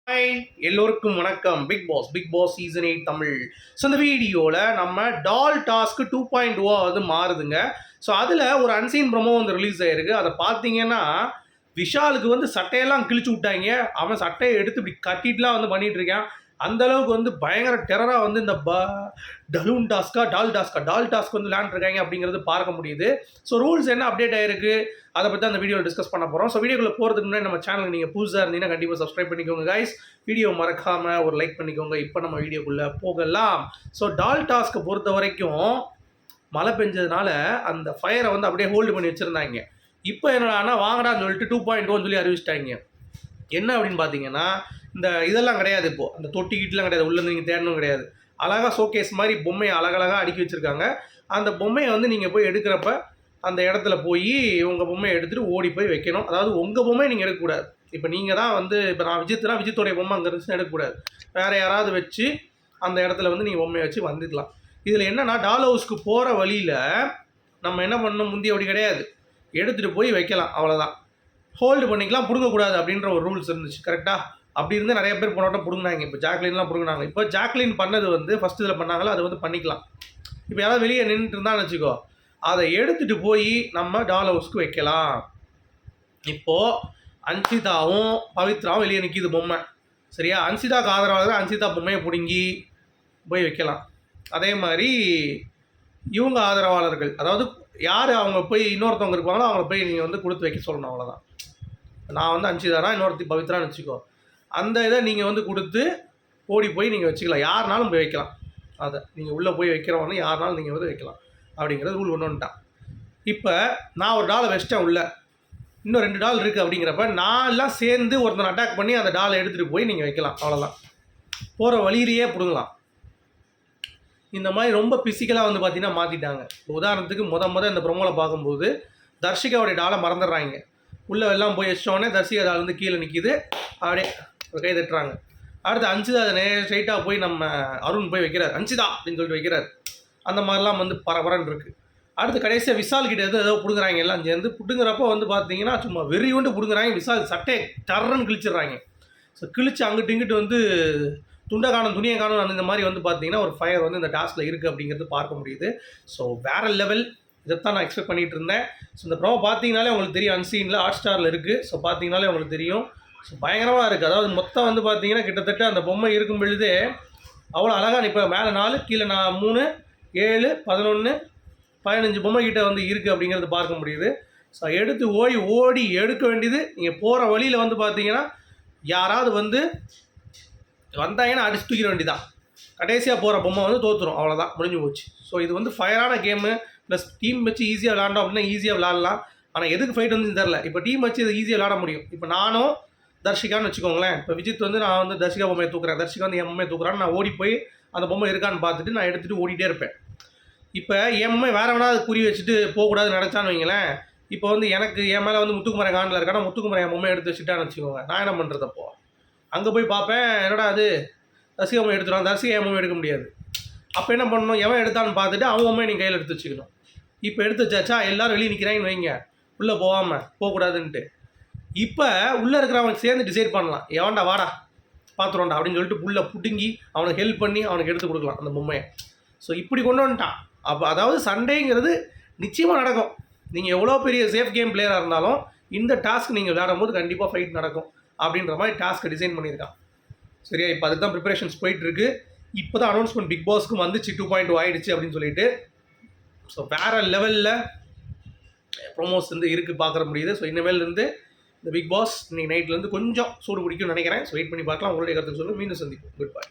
Hi எல்லோருக்கும் வணக்கம். Bigg Boss season 8 Tamil. So இந்த வீடியோவில் நம்ம டால் டாஸ்க் 2.0 வந்து மாறுதுங்க. ஸோ அதில் ஒரு அன்சீன் ப்ரோமோ வந்து ரிலீஸ் ஆகிருக்கு. அதை பார்த்தீங்கன்னா விஷாலுக்கு வந்து சட்டையெல்லாம் கிழிச்சு விட்டாங்க. அவன் சட்டையை எடுத்து இப்படி கட்டிட்டுலாம் வந்து பண்ணிட்டு இருக்கான். அந்த அளவுக்கு வந்து பயங்கர டெரராக வந்து இந்த டால் டாஸ்க் வந்து விளையாண்டுருக்காங்க அப்படிங்கிறது பார்க்க முடியுது. ஸோ ரூல்ஸ் என்ன அப்டேட் ஆகிருக்கு அதை பற்றி அந்த வீடியோவில் டிஸ்கஸ் பண்ண போகிறோம். ஸோ வீடியோக்குள்ளே போகிறதுக்கு முன்னாடி நம்ம சேனலுக்கு நீங்கள் புதுசாக இருந்தீங்கன்னா கண்டிப்பாக சப்ஸ்கிரைப் பண்ணிக்கோங்க கைஸ். வீடியோ மறக்காமல் ஒரு லைக் பண்ணிக்கோங்க. இப்போ நம்ம வீடியோக்குள்ளே போகலாம். ஸோ டால் டாஸ்க்கை பொறுத்த வரைக்கும் மழை பெஞ்சதுனால அந்த ஃபயரை வந்து அப்படியே ஹோல்டு பண்ணி வச்சுருந்தாங்க. இப்போ என்னடானா வாங்கடான்னு சொல்லிட்டு 2.0 சொல்லி அறிவிச்சிட்டாங்க. என்ன அப்படின்னு பார்த்தீங்கன்னா இந்த இதெல்லாம் கிடையாது. இப்போது அந்த தொட்டிக்கிட்டுலாம் கிடையாது. உள்ளே நீங்கள் தேடணும் கிடையாது. அழகாக ஷோகேஸ் மாதிரி பொம்மையை அழகழகாக அடுக்கி வச்சுருக்காங்க. அந்த பொம்மையை வந்து நீங்கள் போய் எடுக்கிறப்ப அந்த இடத்துல போய் உங்கள் பொம்மையை எடுத்துகிட்டு ஓடி போய் வைக்கணும். அதாவது உங்கள் பொம்மையை நீங்கள் எடுக்கக்கூடாது. இப்போ நீங்கள் தான் வந்து இப்போ நான் விஜித்தோடைய பொம்மை அங்கே இருந்துச்சுன்னா எடுக்கக்கூடாது. வேறு யாராவது வச்சு அந்த இடத்துல வந்து நீங்கள் பொம்மையை வச்சு வந்துக்கலாம். இதில் என்னென்னா டால் ஹவுஸ்க்கு போகிற வழியில் நம்ம என்ன பண்ணணும், முந்தி அப்படி கிடையாது. எடுத்துகிட்டு போய் வைக்கலாம், அவ்வளோதான். ஹோல்டு பண்ணிக்கலாம், பிடுங்கக்கூடாது அப்படின்ற ஒரு ரூல்ஸ் இருந்துச்சு. கரெக்டாக அப்படி இருந்து நிறைய பேர் போனோட்டம் பிடுங்கினாங்க. இப்போ ஜாக்லின்லாம் பிடுங்கினாங்க. இப்போ ஜாக்லின் பண்ணது வந்து ஃபஸ்ட் இதில் பண்ணாங்களோ அதை வந்து பண்ணிக்கலாம். இப்போ யாராவது வெளியே நின்றுட்டு இருந்தான்னு வச்சுக்கோ, அதை எடுத்துகிட்டு போய் நம்ம டால் ஹவுஸ்க்கு வைக்கலாம். இப்போது அன்சிதாவும் பவித்ராவும் வெளியே நிற்கிது பொம்மை, சரியா? அன்சிதாவுக்கு ஆதரவாக அன்சிதா பொம்மையை பிடுங்கி போய் வைக்கலாம். அதே மாதிரி இவங்க ஆதரவாளர்கள், அதாவது யார் அவங்க போய் இன்னொருத்தவங்க இருப்பாங்களோ அவங்கள போய் நீங்கள் வந்து கொடுத்து வைக்க சொல்லணும், அவ்வளோதான். நான் வந்து அன்சிதானா இன்னொருத்தி பவித்ரான்னு வச்சுக்கோ, அந்த இதை நீங்கள் வந்து கொடுத்து ஓடி போய் நீங்கள் வச்சுக்கலாம். யாருனாலும் போய் வைக்கலாம். அதை நீங்கள் உள்ளே போய் வைக்கிறவங்க யாருனாலும் நீங்கள் வந்து வைக்கலாம் அப்படிங்கிறது ரூல் ஒன்றுட்டான். இப்போ நான் ஒரு டாலை வச்சிட்டேன், உள்ள இன்னும் 2 டால் இருக்குது. அப்படிங்கிறப்ப நான் எல்லாம் சேர்ந்து ஒருத்தனை அட்டாக் பண்ணி அந்த டாலை எடுத்துகிட்டு போய் நீங்கள் வைக்கலாம், அவ்வளோதான். போகிற வழியிலேயே பிடுங்கலாம். இந்த மாதிரி ரொம்ப பிசிக்கலாக வந்து பார்த்தீங்கன்னா மாற்றிட்டாங்க. உதாரணத்துக்கு இந்த ப்ரொமோவில் பார்க்கும்போது தர்ஷிகாவுடைய டாலை மறந்துடுறாங்க. உள்ளே எல்லாம் போய் வச்சோடனே தர்ஷிகா டால் வந்து கீழே நிற்கிது, அப்படியே கை தட்டுறாங்க. அடுத்து அன்சிதா அதை ஸ்ட்ரைட்டாக போய் நம்ம அருண் போய் வைக்கிறார், அன்சிதா அப்படின்னு சொல்லிட்டு வைக்கிறார். அந்த மாதிரிலாம் வந்து பரபரன்னு இருக்குது. அடுத்து கடைசியாக விஷால் கிட்ட ஏதோ பிடுங்குறாங்க. எல்லாம் சேர்ந்து பிடுங்குறப்போ வந்து பார்த்தீங்கன்னா சும்மா வெறி கொண்டு பிடுங்குறாங்க. விஷால் சட்டையை டர்றன்னு கிழிச்சிடுறாங்க. ஸோ கிழிச்சு அங்கிட்டு இங்கிட்டு வந்து துண்டை காணும் துணியை காணும் அந்த மாதிரி வந்து பார்த்தீங்கன்னா ஒரு ஃபயர் வந்து இந்த டாஸ்கில் இருக்குது அப்படிங்கிறது பார்க்க முடியுது. ஸோ வேறு லெவல். இதைத்தான் நான் எக்ஸ்பெக்ட் பண்ணிகிட்டு இருந்தேன். ஸோ இந்த ப்ரோமோ பார்த்தீங்கனாலே உங்களுக்கு தெரியும், அன்சீனில் ஹாட் ஸ்டாரில் இருக்குது. ஸோ பார்த்தீங்கனாலே உங்களுக்கு தெரியும். ஸோ பயங்கரமாக இருக்குது. அதாவது மொத்தம் வந்து பார்த்தீங்கன்னா கிட்டத்தட்ட அந்த பொம்மை இருக்கும் பொழுதே அவ்வளோ அழகாக. இப்போ மேலே 4 கீழே 3 7 11 15 பொம்மை கிட்ட வந்து இருக்குது அப்படிங்கிறது பார்க்க முடியுது. ஸோ எடுத்து ஓடி எடுக்க வேண்டியது. நீங்கள் போகிற வழியில் வந்து பார்த்தீங்கன்னா யாராவது வந்து வந்தாங்கன்னா அடிச்சு தூக்கிட வேண்டியதான். கடைசியாக போகிற பொம்மை வந்து தோற்றுரும், அவ்வளோதான், முடிஞ்சு போச்சு. ஸோ இது வந்து ஃபயரான கேமு. ப்ளஸ் டீம் வச்சு ஈஸியாக விளாண்டோம் அப்படின்னா ஈஸியாக விளாட்லாம். ஆனால் எதுக்கு ஃபைட் வந்து தெரில. இப்போ டீம் வச்சு இது ஈஸியாக விளாட முடியும். இப்போ நானும் தர்ஷிகான்னு வச்சுக்கோங்களேன். இப்போ விஜித் வந்து நான் வந்து தர்ஷிகா பொம்மையை தூக்குறேன், தர்ஷிகா வந்து என் பொம்மையை தூக்குறான்னு நான் ஓடி போய் அந்த பொம்மை இருக்கான்னு பார்த்துட்டு நான் எடுத்துகிட்டு ஓடிட்டே இருப்பேன். இப்போ என் பொம்மை வேறு வேணா அது குறி வச்சுட்டு போகக்கூடாதுன்னு நினச்சான்னு வைங்களேன். இப்போ வந்து எனக்கு என் மேலே வந்து முத்துக்குமரன் காண்டில் இருக்கானா, முத்துக்குமரன் என் பொம்மை எடுத்து வச்சுட்டான்னு வச்சுக்கோங்க, நான் என்ன பண்ணுறதப்போ அங்கே போய் பார்ப்பேன், என்னடா அது தர்ஷிகா பொம்மை எடுத்துருவான், தர்ஷிகா என் பொம்மை எடுக்க முடியாது. அப்போ என்ன பண்ணணும், எவன் எடுத்தான்னு பார்த்துட்டு அவன் பொம்மையை நீங்கள் கையில் எடுத்து வச்சுக்கணும். இப்போ எடுத்து வச்சாச்சா, எல்லோரும் வெளியே நிற்கிறாங்கன்னு வைங்க, உள்ளே போகக்கூடாதுன்ட்டு. இப்போ உள்ளே இருக்கிறவனுக்கு சேர்ந்து டிசைட் பண்ணலாம், எவன்டா வாடா பார்த்துருவோண்டா அப்படின்னு சொல்லிட்டு உள்ளே புடுங்கி அவனுக்கு ஹெல்ப் பண்ணி அவனுக்கு எடுத்து கொடுக்கலாம் அந்த பொம்மையை. ஸோ இப்படி கொண்டு வந்துட்டான். அப்போ அதாவது சண்டேங்கிறது நிச்சயமாக நடக்கும். நீங்கள் எவ்வளோ பெரிய சேஃப் கேம் பிளேயராக இருந்தாலும் இந்த டாஸ்க் நீங்கள் விளையாடும் போது கண்டிப்பாக ஃபைட் நடக்கும் அப்படின்ற மாதிரி டாஸ்க்கை டிசைன் பண்ணியிருக்கான், சரியா? இப்போ அதுக்கு தான் ப்ரிப்பரேஷன்ஸ் போயிட்டுருக்கு. இப்போ தான் அனௌன்ஸ்மெண்ட் பிக் பாஸ்க்கும் வந்துச்சு 2.0 ஆகிடுச்சு அப்படின்னு சொல்லிட்டு. ஸோ வேறு லெவலில் ப்ரோமோஸ் வந்து இருக்குது, பார்க்குற முடியுது. ஸோ இனிமேலேருந்து இந்த பிக் பாஸ் இன்னைக்கு நைட்லேருந்து கொஞ்சம் சூடு பிடிக்கும்னு நினைக்கிறேன். ஸோ வெயிட் பண்ணி பார்க்கலாம். உங்களுடைய கருத்து சொல்லுங்கள். மீண்டும் சந்திப்போம். Good bye.